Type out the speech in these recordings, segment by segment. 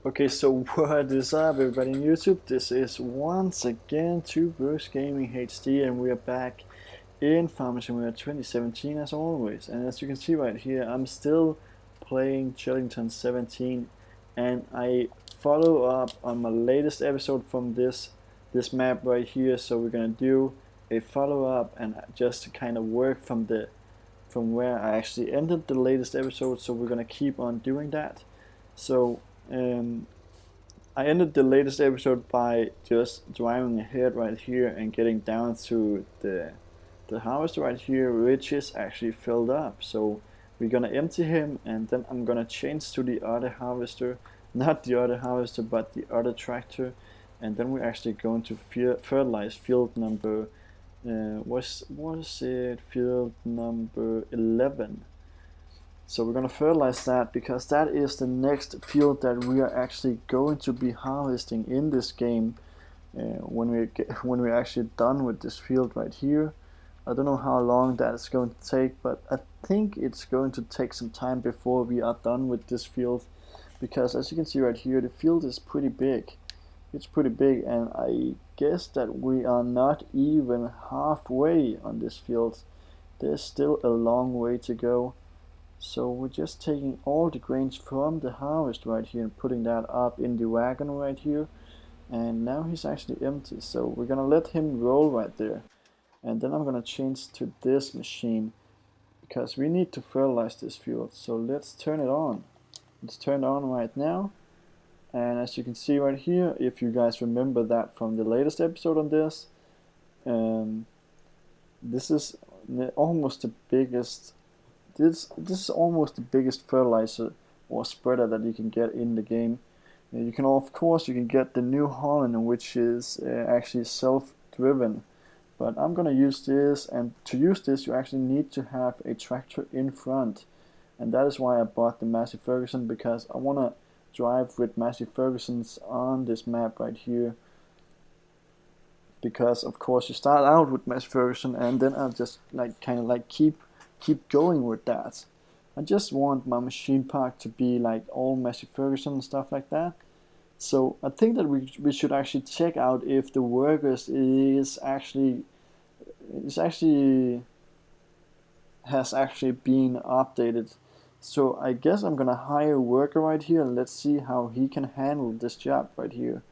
Okay, so what is up, everybody in YouTube? This is once again Two Bros Gaming HD, and we are back in Farming Simulator 2017 as always. And as you can see right here, I'm still playing Chellington 17, and I follow up on my latest episode from this map right here. So we're gonna do a follow up and just kind of work from where I actually ended the latest episode. So we're gonna keep on doing that. So um, I ended the latest episode by just driving ahead right here and getting down to the harvester right here, which is actually filled up. So we're gonna empty him, and then I'm gonna change to the other harvester, not the other harvester, but the other tractor, and then we're actually going to fertilize field number. Was it field number 11? So we're gonna fertilize that because that is the next field that we are actually going to be harvesting in this game when we're actually done with this field right here. I don't know how long that is going to take, but I think it's going to take some time before we are done with this field, because as you can see right here, the field is pretty big. It's pretty big, and I guess that we are not even halfway on this field. There's still a long way to go. So we're just taking all the grains from the harvest right here and putting that up in the wagon right here. And now he's actually empty, so we're gonna let him roll right there. And then I'm gonna change to this machine because we need to fertilize this field. So let's turn it on. It's turned on right now. And as you can see right here, if you guys remember that from the latest episode on this, this is almost the biggest this is almost the biggest fertilizer or spreader that you can get in the game. You can, of course, you can get the New Holland, which is actually self-driven, but I'm gonna use this, and to use this you actually need to have a tractor in front, and that is why I bought the Massey Ferguson, because I wanna drive with Massey Fergusons on this map right here. Because of course you start out with Massey Ferguson, and then I'll just kind of keep going with that. I just want my machine park to be like all Massey Ferguson and stuff like that. So I think that we should actually check out if the workers has actually been updated. So I guess I'm gonna hire a worker right here, and let's see how he can handle this job right here.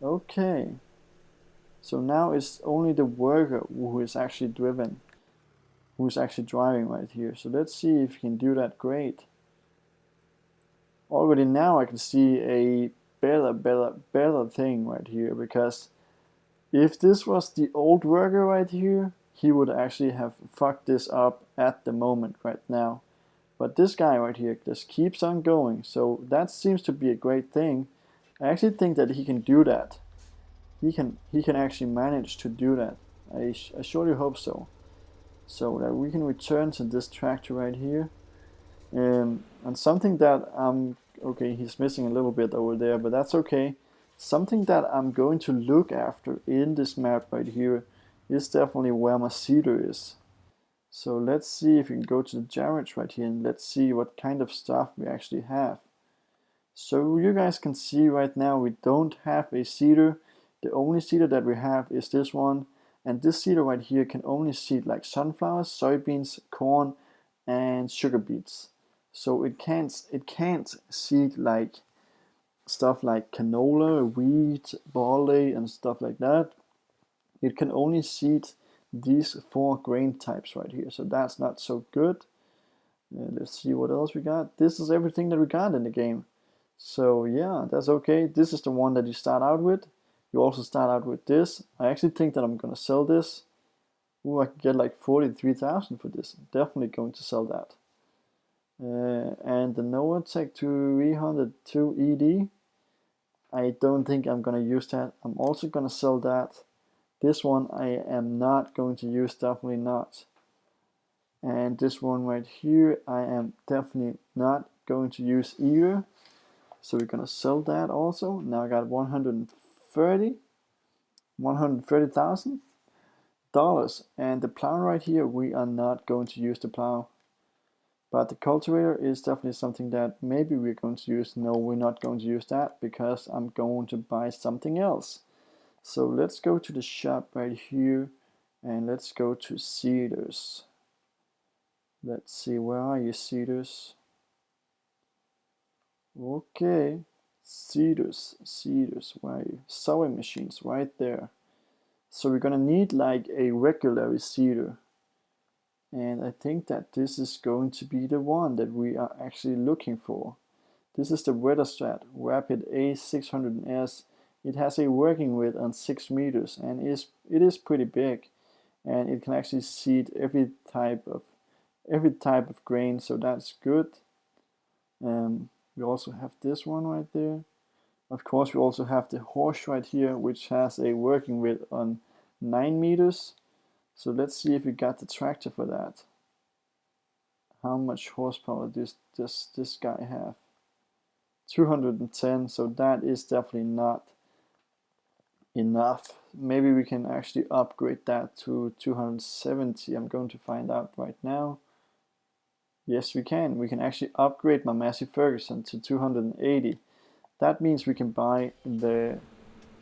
Okay. So now it's only the worker who is actually driving right here. So let's see if he can do that great. Already now I can see a better thing right here, because if this was the old worker right here, he would actually have fucked this up at the moment right now. But this guy right here just keeps on going, so that seems to be a great thing. I actually think that he can do that. He can actually manage to do that. I surely hope so. So that we can return to this tractor right here. And something that okay, he's missing a little bit over there, but that's okay. Something that I'm going to look after in this map right here is definitely where my seeder is. So let's see if we can go to the garage right here, and let's see what kind of stuff we actually have. So you guys can see right now we don't have a seeder. The only seeder that we have is this one. And this seeder right here can only seed like sunflowers, soybeans, corn, and sugar beets. So it can't seed like stuff like canola, wheat, barley, and stuff like that. It can only seed these 4 grain types right here. So that's not so good. Let's see what else we got. This is everything that we got in the game. So yeah, that's okay. This is the one that you start out with. You also start out with this. I actually think that I'm gonna sell this. Ooh, I could get like 43,000 for this. I'm definitely going to sell that. And the Novatec 302 ED. I don't think I'm gonna use that. I'm also gonna sell that. This one I am not going to use, definitely not. And this one right here I am definitely not going to use either. So we're gonna sell that also. Now I got $130,000. And the plow right here, we are not going to use the plow. But the cultivator is definitely something that maybe we're going to use. No, we're not going to use that because I'm going to buy something else. So let's go to the shop right here and let's go to seeders. Let's see, where are you, seeders? Okay, seeders, where are you? Sewing machines right there. So we're gonna need like a regular seeder. And I think that this is going to be the one that we are actually looking for. This is the Weatherstrat Rapid A600S. It has a working width on 6 meters and it is pretty big, and it can actually seed every type of grain, so that's good. We also have this one right there. Of course, we also have the horse right here, which has a working width on 9 meters. So let's see if we got the tractor for that. How much horsepower does this guy have? 210, so that is definitely not enough. Maybe we can actually upgrade that to 270. I'm going to find out right now. Yes, we can. We can actually upgrade my Massey Ferguson to 280. That means we can buy the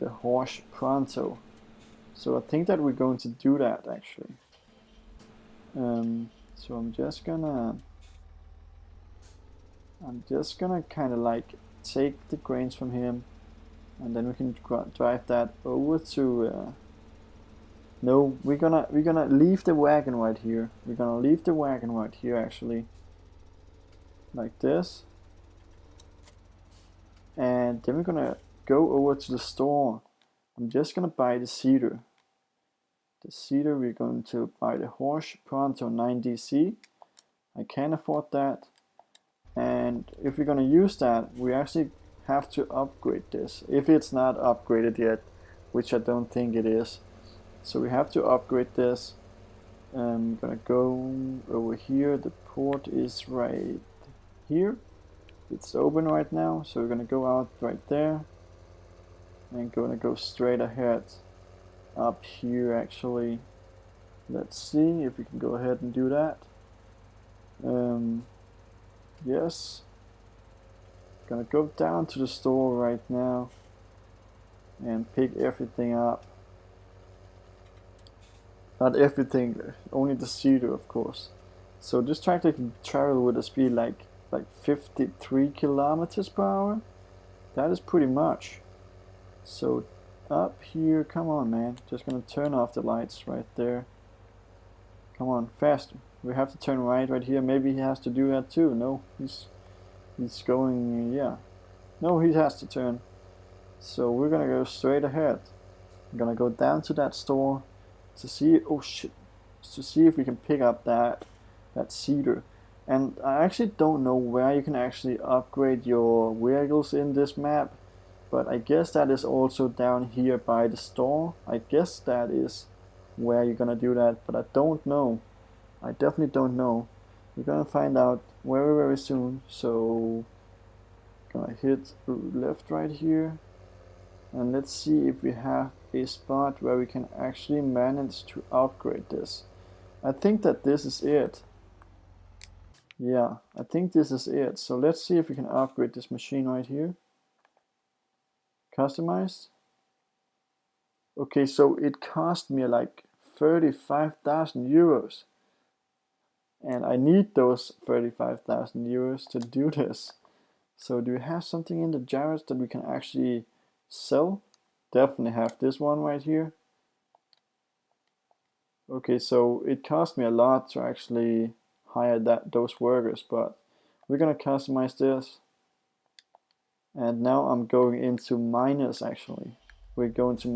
horse pronto. So I think that we're going to do that actually. So I'm just gonna kind of like take the grains from him, and then we can drive that over to. No, we're gonna leave the wagon right here. We're gonna leave the wagon right here actually, like this, and then we're gonna go over to the store. I'm just gonna buy the seeder. The seeder, we're going to buy the Horse Pronto 9DC. I can afford that. And if we're going to use that, we actually have to upgrade this. If it's not upgraded yet, which I don't think it is. So we have to upgrade this. I'm going to go over here. The port is right here. It's open right now. So we're going to go out right there. And going to go straight ahead. Up here actually. Let's see if we can go ahead and do that. Yes. Gonna go down to the store right now and pick everything up. Not everything, only the seeder of course. So this tractor can travel with a speed like 53 kilometers per hour. That is pretty much. So up here, come on man, just gonna turn off the lights right there. Come on, faster. We have to turn right here. Maybe he has to do that too. No, he's going, yeah. No, he has to turn. So we're gonna go straight ahead. I'm gonna go down to that store to see, oh shit, to see if we can pick up that seeder. And I actually don't know where you can actually upgrade your vehicles in this map. But I guess that is also down here by the store. I guess that is where you're gonna do that, but I don't know. I definitely don't know. We're gonna find out very soon. So gonna hit left right here, and let's see if we have a spot where we can actually manage to upgrade this. I think that this is it. Yeah, I think this is it. So let's see if we can upgrade this machine right here. Customized. Okay, so it cost me like 35,000 euros. And I need those 35,000 euros to do this. So do we have something in the garage that we can actually sell? Definitely have this one right here. Okay, so it cost me a lot to actually hire those workers, but we're gonna customize this. And now I'm going into minus actually. We're going to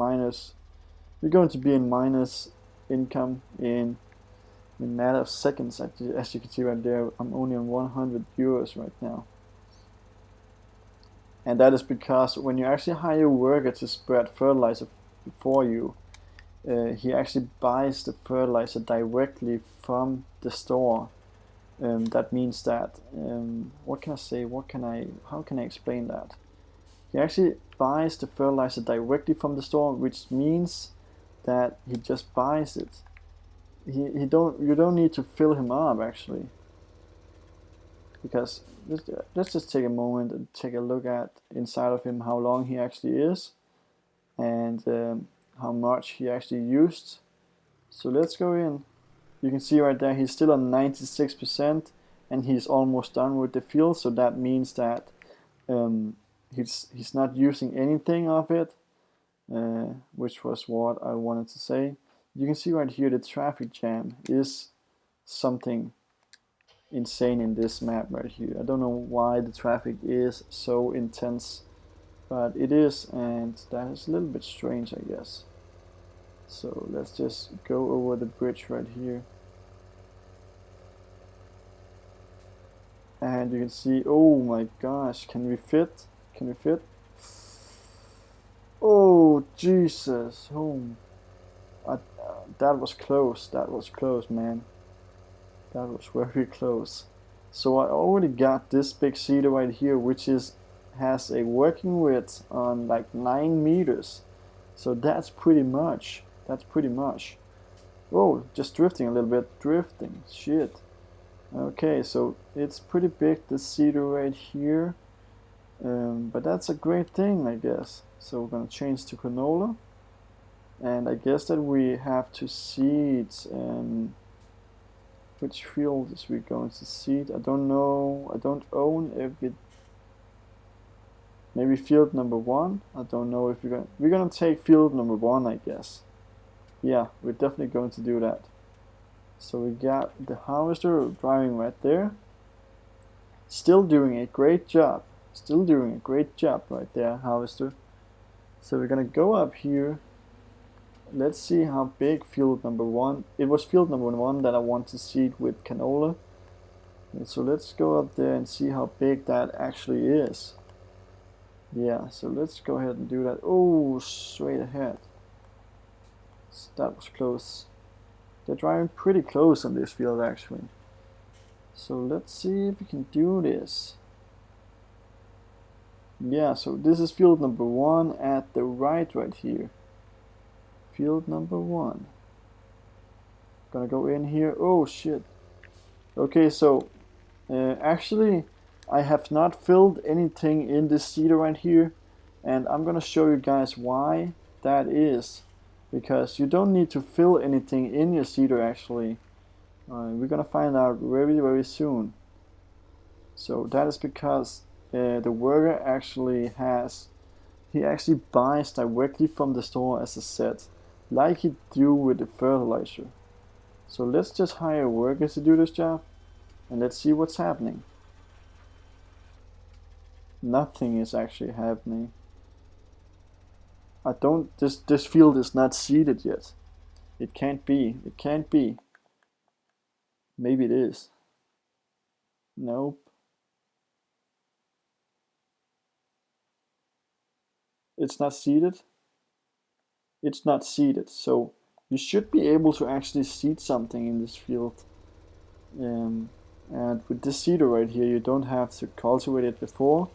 be in minus income in a matter of seconds. As you can see right there, I'm only on 100 euros right now. And that is because when you actually hire a worker to spread fertilizer for you, he actually buys the fertilizer directly from the store. That means that, what can I say, how can I explain that? He actually buys the fertilizer directly from the store, which means that he just buys it. You don't need to fill him up actually. because let's just take a moment and take a look at inside of him how long he actually is, and how much he actually used. So let's go in. You can see right there he's still on 96%, and he's almost done with the field, so that means that he's not using anything of it, which was what I wanted to say. You can see right here the traffic jam is something insane in this map right here. I don't know why the traffic is so intense, but it is, and that is a little bit strange, I guess. So let's just go over the bridge right here. And you can see, oh my gosh, can we fit? Can we fit? Oh, Jesus. Oh, that was close. That was close, man. That was very close. So I already got this big seeder right here, which has a working width on like 9 meters. So that's pretty much. That's pretty much. Oh, just drifting a little bit. Drifting. Shit. Okay, so it's pretty big, the seeder right here. But that's a great thing, I guess. So we're gonna change to canola. And I guess that we have to seed. Which field is we going to seed? I don't know. I don't own every. Maybe field number 1. I don't know if we're gonna take field number 1, I guess. Yeah, we're definitely going to do that. So we got the harvester driving right there. Still doing a great job. Still doing a great job right there, harvester. So we're gonna go up here. Let's see how big field number 1. It was field number 1 that I want to seed with canola. And so let's go up there and see how big that actually is. Yeah, so let's go ahead and do that. Oh, straight ahead. So that was close. They're driving pretty close on this field actually. So let's see if we can do this. Yeah, so this is field number 1 at the right here. Field number 1. Gonna go in here. Oh shit. Okay, so actually I have not filled anything in this seeder right here, and I'm gonna show you guys why that is. Because you don't need to fill anything in your seeder actually. We're gonna find out very soon. So that is because the worker actually buys directly from the store as a set, like he do with the fertilizer. So let's just hire workers to do this job, and let's see what's happening. Nothing is actually happening. This field is not seeded yet. It can't be. It can't be. Maybe it is. Nope. It's not seeded. It's not seeded. So you should be able to actually seed something in this field. And with this seeder right here, you don't have to cultivate it before.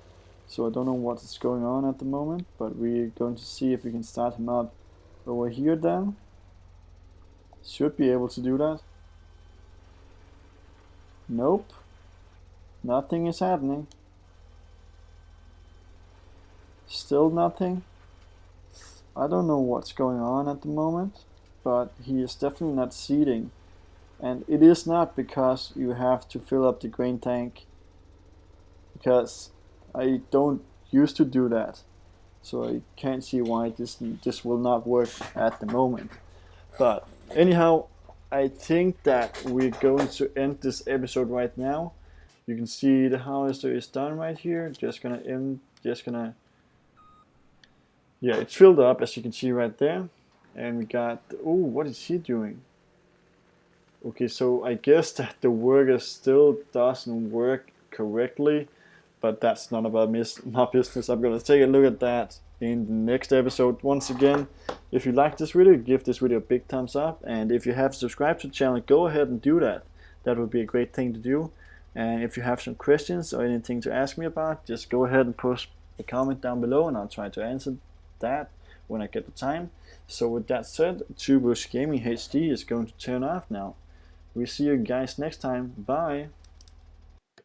So I don't know what is going on at the moment, but we're going to see if we can start him up over here then. Should be able to do that. Nope. Nothing is happening. Still nothing. I don't know what's going on at the moment, but he is definitely not seeding. And it is not because you have to fill up the grain tank, because I don't used to do that, so I can't see why this will not work at the moment. But anyhow, I think that we're going to end this episode right now. You can see the harvester is done right here. Yeah, it's filled up as you can see right there. And we got, oh, what is he doing? Okay, so I guess that the worker still doesn't work correctly, but that's none of my business. I'm gonna take a look at that in the next episode. Once again, if you like this video, give this video a big thumbs up, and if you have subscribed to the channel, go ahead and do that. That would be a great thing to do. And if you have some questions or anything to ask me about, just go ahead and post a comment down below, and I'll try to answer that when I get the time. So with that said, Tubush Gaming HD is going to turn off now. We'll see you guys next time. Bye.